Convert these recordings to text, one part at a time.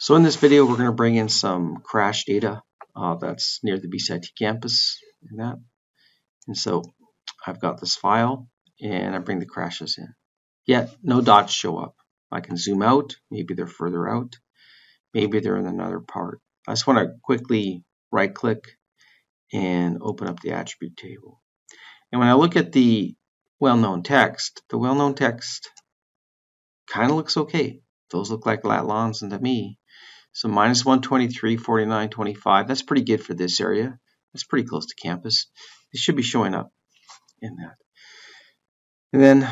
So in this video, we're going to bring in some crash data that's near the BCIT campus and that. And so I've got this file and I bring the crashes in. Yet no dots show up. I can zoom out. Maybe they're further out. Maybe they're in another part. I just want to quickly right click and open up the attribute table. And when I look at the well-known text, the well-known text kind of looks okay. Those look like lat longs to me. So minus 123, 49, 25. That's pretty good for this area. That's pretty close to campus. It should be showing up in that. And then,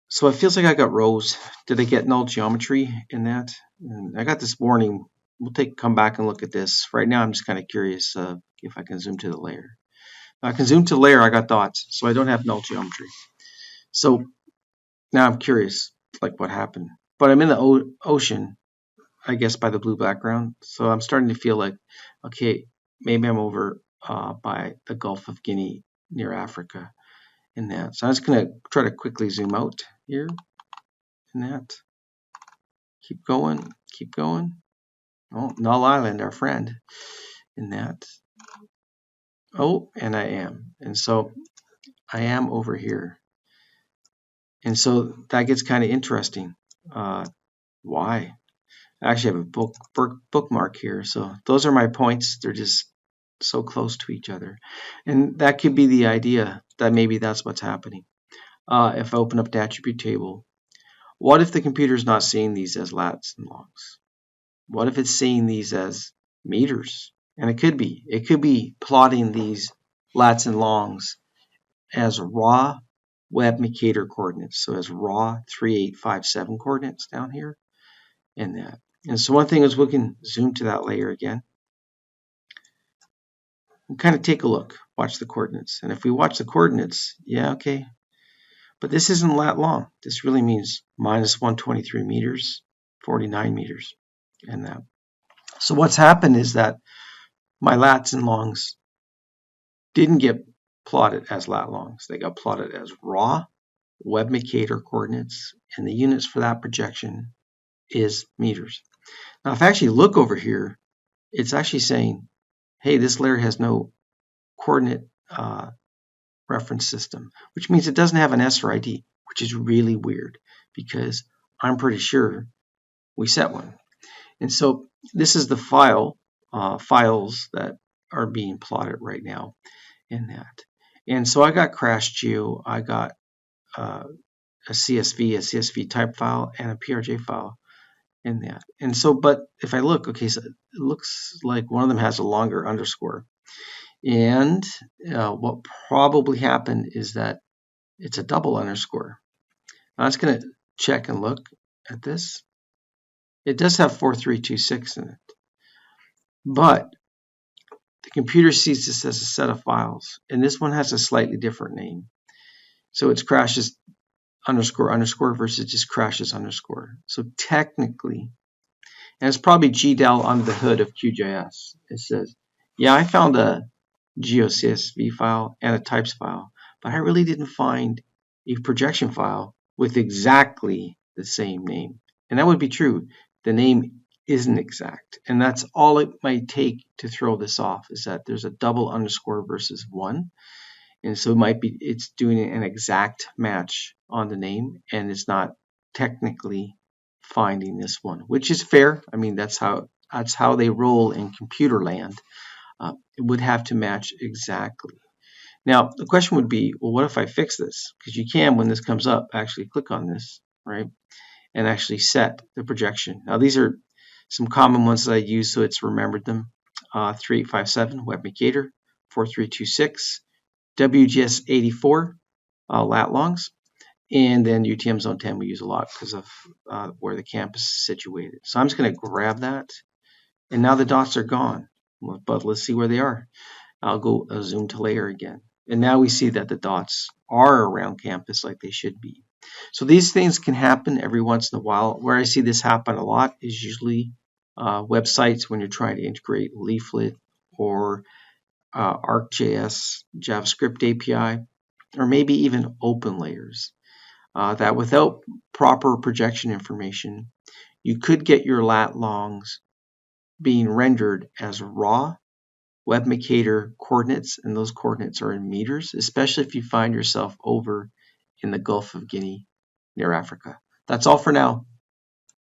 so it feels like I got rows. Did I get null geometry in that? And I got this warning. We'll come back and look at this. Right now, I'm just kind of curious if I can zoom to the layer. If I can zoom to the layer, I got dots, so I don't have null geometry. So now I'm curious, like what happened. But I'm in the ocean, I guess, by the blue background. So I'm starting to feel like, okay, maybe I'm over by the Gulf of Guinea near Africa in that. So I'm just going to try to quickly zoom out here in that. Keep going, keep going. Oh, Null Island, our friend in that. Oh, and I am. And so I am over here. And so that gets kind of interesting. Why? I actually have a bookmark here. So those are my points. They're just so close to each other. And that could be the idea that maybe that's what's happening. If I open up the attribute table, what if the computer is not seeing these as lats and longs? What if it's seeing these as meters? And it could be. It could be plotting these lats and longs as raw Web Mercator coordinates. So as raw 3857 coordinates down here and that. And so one thing is we can zoom to that layer again and kind of take a look, watch the coordinates. And if we watch the coordinates, yeah, okay. But this isn't lat long. This really means minus 123 meters, 49 meters, and that. So what's happened is that my lats and longs didn't get plotted as lat longs. They got plotted as raw Web Mercator coordinates, and the units for that projection is meters. Now, if I actually look over here, it's actually saying, hey, this layer has no coordinate reference system, which means it doesn't have an SRID, which is really weird because I'm pretty sure we set one. And so this is the files that are being plotted right now in that. And so I got crash geo, I got a CSV type file, and a PRJ file in that. And so, but if I look, okay, so it looks like one of them has a longer underscore. And what probably happened is that it's a double underscore. Now I'm just going to check and look at this. It does have 4326 in it. But the computer sees this as a set of files. And this one has a slightly different name. So it's crashes underscore underscore versus just crashes underscore. So technically, and it's probably GDAL under the hood of QGIS. It says, yeah, I found a GeoCSV file and a types file, but I really didn't find a projection file with exactly the same name. And that would be true. The name isn't exact. And that's all it might take to throw this off, is that there's a double underscore versus one. And so it's doing an exact match on the name, and it's not technically finding this one, which is fair. I mean, that's how they roll in computer land. It would have to match exactly. Now, the question would be, well, what if I fix this? Because you can, when this comes up, actually click on this, right, and actually set the projection. Now, these are some common ones that I use, so it's remembered them. 3857 Web Mercator, 4326, WGS 84 lat longs, and then UTM Zone 10 we use a lot because of where the campus is situated. So I'm just going to grab that, and now the dots are gone. But let's see where they are. I'll go zoom to layer again, and now we see that the dots are around campus like they should be. So these things can happen every once in a while. Where I see this happen a lot is usually websites when you're trying to integrate Leaflet or ArcGIS, JavaScript API, or maybe even open layers. that without proper projection information, you could get your lat longs being rendered as raw Web Mercator coordinates, and those coordinates are in meters, especially if you find yourself over in the Gulf of Guinea near Africa. That's all for now.